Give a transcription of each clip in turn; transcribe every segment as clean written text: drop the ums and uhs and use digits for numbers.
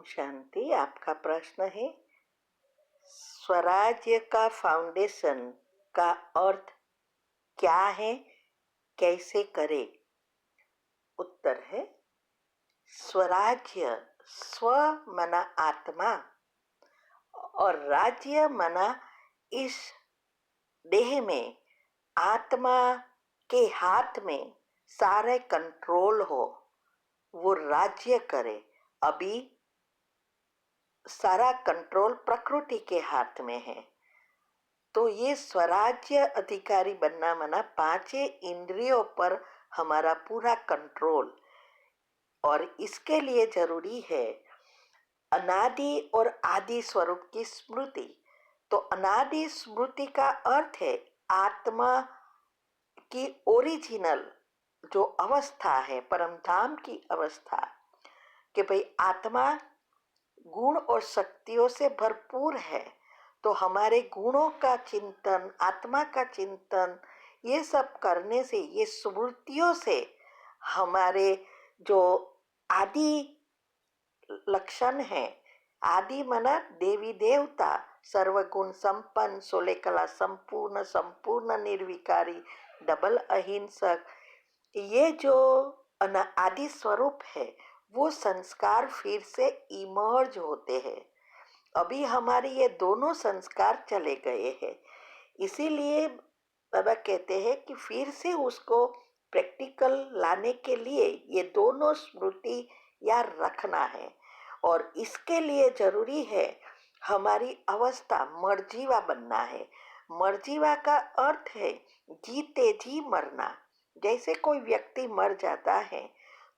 ओम शांति। आपका प्रश्न है, स्वराज्य का फाउंडेशन का अर्थ क्या है, कैसे करें? उत्तर है, स्वराज्य स्व मना आत्मा और राज्य मना इस देह में आत्मा के हाथ में सारे कंट्रोल हो, वो राज्य करे। अभी सारा कंट्रोल प्रकृति के हाथ में है। तो ये स्वराज्य अधिकारी बनना मना पांचों इंद्रियों पर हमारा पूरा कंट्रोल, और इसके लिए जरूरी है अनादि और आदि स्वरूप की स्मृति। तो अनादि स्मृति का अर्थ है आत्मा की ओरिजिनल जो अवस्था है, परम धाम की अवस्था, कि भाई आत्मा गुण और शक्तियों से भरपूर है। तो हमारे गुणों का चिंतन, आत्मा का चिंतन, ये सब करने से, ये स्मृतियों से हमारे जो आदि लक्षण है, आदि मना देवी देवता, सर्वगुण संपन्न, 16 कला संपूर्ण, संपूर्ण निर्विकारी, डबल अहिंसक, ये जो आदि स्वरूप है, वो संस्कार फिर से इमर्ज होते हैं। अभी हमारे ये दोनों संस्कार चले गए हैं, इसीलिए बाबा कहते हैं कि फिर से उसको प्रैक्टिकल लाने के लिए ये दोनों स्मृति याद रखना है। और इसके लिए जरूरी है हमारी अवस्था मर्जीवा बनना है। मर्जीवा का अर्थ है जीते जी मरना। जैसे कोई व्यक्ति मर जाता है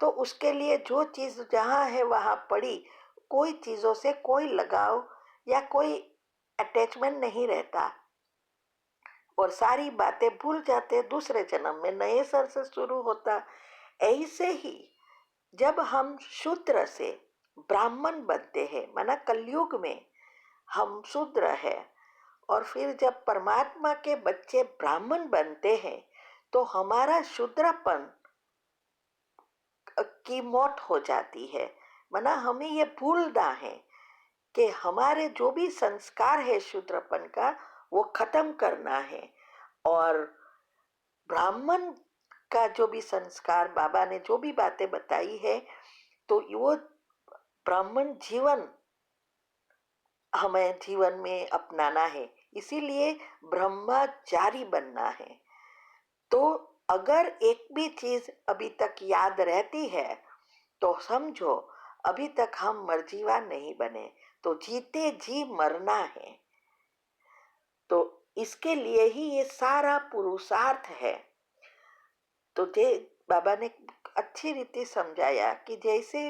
तो उसके लिए जो चीज जहाँ है वहां पड़ी, कोई चीजों से कोई लगाव या कोई अटैचमेंट नहीं रहता, और सारी बातें भूल जाते, दूसरे जन्म में नए सर से शुरू होता। ऐसे ही जब हम शूद्र से ब्राह्मण बनते हैं, माना कलयुग में हम शूद्र है, और फिर जब परमात्मा के बच्चे ब्राह्मण बनते हैं तो हमारा शूद्रपन की मौत हो जाती है। माना हमें ये भूलना है कि हमारे जो भी संस्कार है शूद्रपन का, वो खत्म करना है। और ब्राह्मण का जो भी संस्कार, बाबा ने जो भी बातें बताई है, तो वो ब्राह्मण जीवन हमें जीवन में अपनाना है। इसीलिए ब्रह्मचारी बनना है। तो अगर एक भी चीज अभी तक याद रहती है तो समझो अभी तक हम मर्जीवा नहीं बने, तो जीते जी मरना है। तो इसके लिए ही ये सारा पुरुषार्थ है। तो जे बाबा ने अच्छी रीति समझाया कि जैसे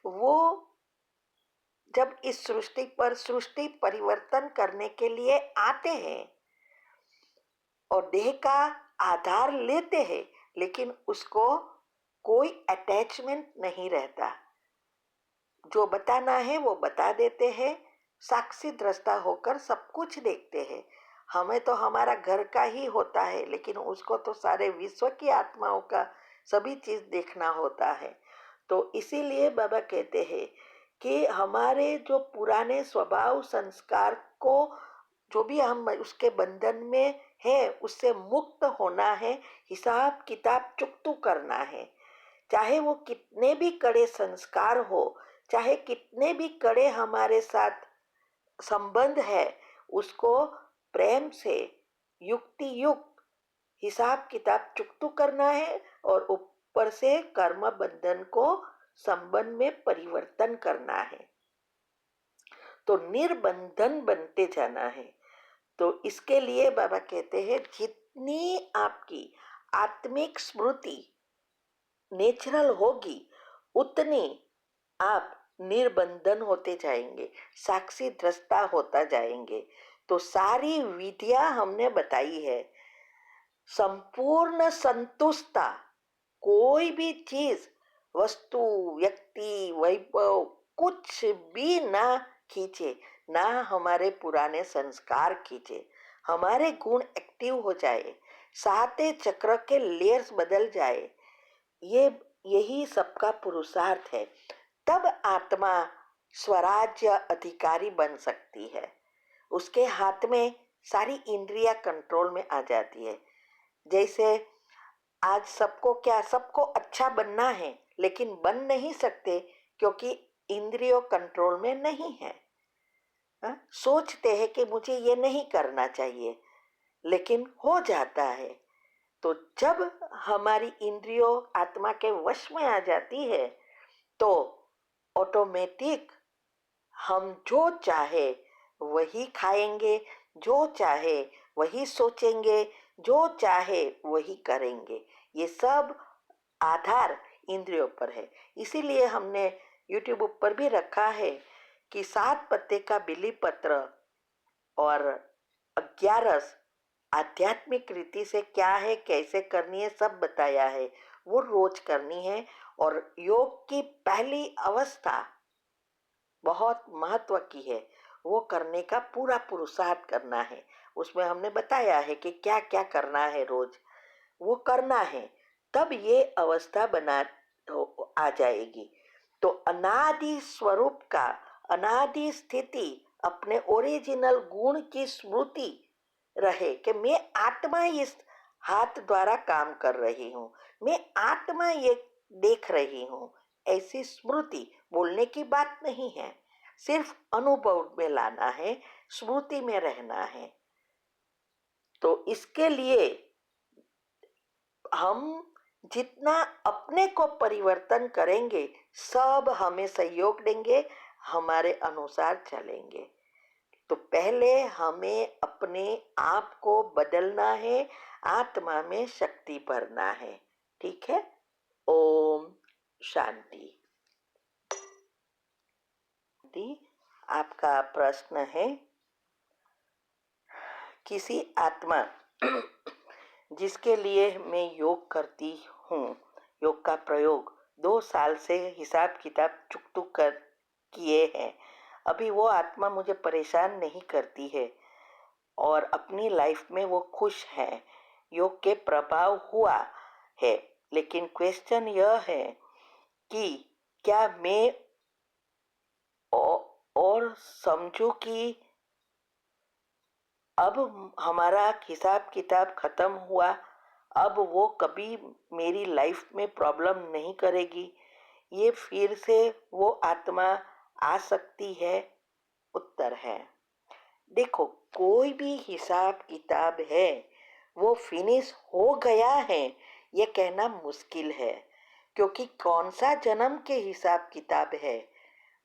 वो जब इस सृष्टि पर सृष्टि परिवर्तन करने के लिए आते हैं और देह का आधार लेते हैं, लेकिन उसको कोई अटैचमेंट नहीं रहता। जो बताना है वो बता देते हैं, साक्षी दृष्टा होकर सब कुछ देखते हैं। हमें तो हमारा घर का ही होता है, लेकिन उसको तो सारे विश्व की आत्माओं का सभी चीज देखना होता है। तो इसीलिए बाबा कहते हैं कि हमारे जो पुराने स्वभाव संस्कार को, जो भी हम उसके बंधन में है, उससे मुक्त होना है। हिसाब किताब चुकतू करना है। चाहे वो कितने भी कड़े संस्कार हो, चाहे कितने भी कड़े हमारे साथ संबंध है, उसको प्रेम से युक्ति युक्त हिसाब किताब चुकतू करना है, और ऊपर से कर्म बंधन को संबंध में परिवर्तन करना है। तो निर्बंधन बनते जाना है। तो इसके लिए बाबा कहते हैं जितनी आपकी आत्मिक स्मृति नेचुरल होगी, उतनी आप निर्बंधन होते जाएंगे, साक्षी दृष्टा होता जाएंगे। तो सारी विधियां हमने बताई है। संपूर्ण संतुष्टता, कोई भी चीज, वस्तु, व्यक्ति, वैभव कुछ भी ना खींचे, ना हमारे पुराने संस्कार खींचे। हमारे गुण एक्टिव हो जाए, साते चक्र के लेयर्स बदल जाए, ये यही सबका पुरुषार्थ है। तब आत्मा स्वराज्य अधिकारी बन सकती है। उसके हाथ में सारी इंद्रियां कंट्रोल में आ जाती है। जैसे आज सबको अच्छा बनना है, लेकिन बन नहीं सकते क्योंकि इंद्रियों कंट्रोल में नहीं है। सोचते हैं कि मुझे ये नहीं करना चाहिए, लेकिन हो जाता है। तो जब हमारी इंद्रियों आत्मा के वश में आ जाती है, तो ऑटोमेटिक हम जो चाहे वही खाएंगे, जो चाहे वही सोचेंगे, जो चाहे वही करेंगे। ये सब आधार इंद्रियों पर है। इसीलिए हमने यूट्यूब पर भी रखा है कि 7 पत्ते का बिली पत्र और 11 आध्यात्मिक रीति से क्या है, कैसे करनी है, सब बताया है। वो रोज करनी है। और योग की पहली अवस्था बहुत महत्व की है। वो करने का पूरा पुरुषार्थ करना है। उसमें हमने बताया है कि क्या क्या करना है, रोज वो करना है, तब ये अवस्था आ जाएगी। तो अनादि स्वरूप का, अनादि स्थिति, अपने ओरिजिनल गुण की स्मृति रहे कि मैं आत्मा इस हाथ द्वारा काम कर रही हूँ, मैं आत्मा ये देख रही हूँ। ऐसी स्मृति बोलने की बात नहीं है, सिर्फ अनुभव में लाना है, स्मृति में रहना है। तो इसके लिए हम जितना अपने को परिवर्तन करेंगे, सब हमें सहयोग देंगे, हमारे अनुसार चलेंगे। तो पहले हमें अपने आप को बदलना है, आत्मा में शक्ति भरना है। ठीक है। ओम शांति। आपका प्रश्न है, किसी आत्मा जिसके लिए मैं योग करती हूँ, योग का प्रयोग 2 साल से हिसाब किताब चुक कर किए हैं, अभी वो आत्मा मुझे परेशान नहीं करती है और अपनी लाइफ में वो खुश है, योग के प्रभाव हुआ है। लेकिन क्वेश्चन यह है कि क्या मैं और समझूं कि अब हमारा हिसाब किताब खत्म हुआ, अब वो कभी मेरी लाइफ में प्रॉब्लम नहीं करेगी, ये फिर से वो आत्मा आ सकती है? उत्तर है, देखो, कोई भी हिसाब किताब है वो फिनिश हो गया है ये कहना मुश्किल है, क्योंकि कौन सा जन्म के हिसाब किताब है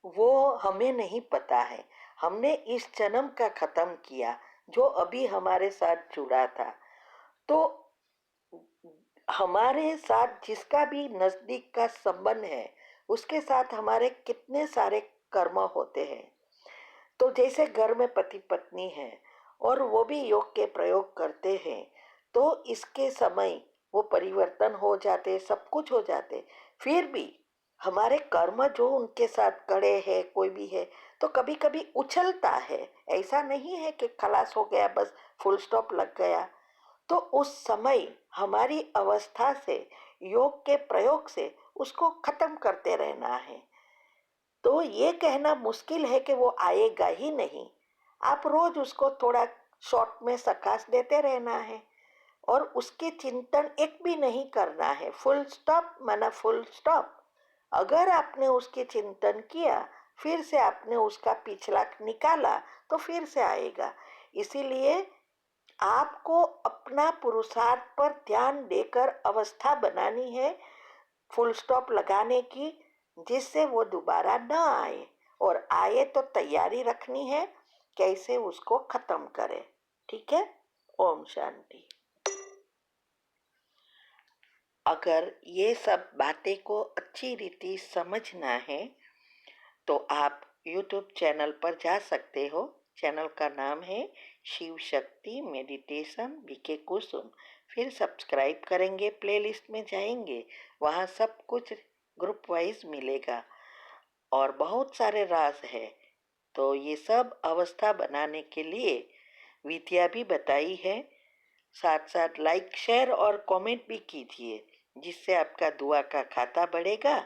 वो हमें नहीं पता है। हमने इस जन्म का खत्म किया जो अभी हमारे साथ जुड़ा था। तो हमारे साथ जिसका भी नजदीक का संबंध है, उसके साथ हमारे कितने सारे कर्म होते हैं। तो जैसे घर में पति पत्नी है और वो भी योग के प्रयोग करते हैं, तो इसके समय वो परिवर्तन हो जाते, सब कुछ हो जाते। फिर भी हमारे कर्म जो उनके साथ कड़े हैं, कोई भी है, तो कभी कभी उछलता है। ऐसा नहीं है कि खलास हो गया, बस फुल स्टॉप लग गया। तो उस समय हमारी अवस्था से, योग के प्रयोग से उसको खत्म करते रहना है। तो ये कहना मुश्किल है कि वो आएगा ही नहीं। आप रोज उसको थोड़ा शॉर्ट में सकाश देते रहना है और उसके चिंतन एक भी नहीं करना है। फुल स्टॉप माना फुल स्टॉप। अगर आपने उसके चिंतन किया, फिर से आपने उसका पिछला निकाला, तो फिर से आएगा। इसीलिए आपको अपना पुरुषार्थ पर ध्यान देकर अवस्था बनानी है, फुल स्टॉप लगाने की, जिससे वो दोबारा न आए, और आए तो तैयारी रखनी है कैसे उसको खत्म करें। ठीक है। ओम शांति। अगर ये सब बातें को अच्छी रीति समझना है तो आप YouTube चैनल पर जा सकते हो। चैनल का नाम है शिव शक्ति मेडिटेशन बीके कुसुम। फिर सब्सक्राइब करेंगे, प्लेलिस्ट में जाएंगे, वहाँ सब कुछ ग्रुप वाइज मिलेगा और बहुत सारे राज है। तो ये सब अवस्था बनाने के लिए विद्या भी बताई है। साथ साथ लाइक, शेयर और कमेंट भी कीजिए, जिससे आपका दुआ का खाता बढ़ेगा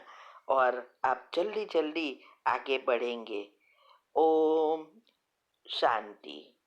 और आप जल्दी जल्दी आगे बढ़ेंगे। ओम शांति।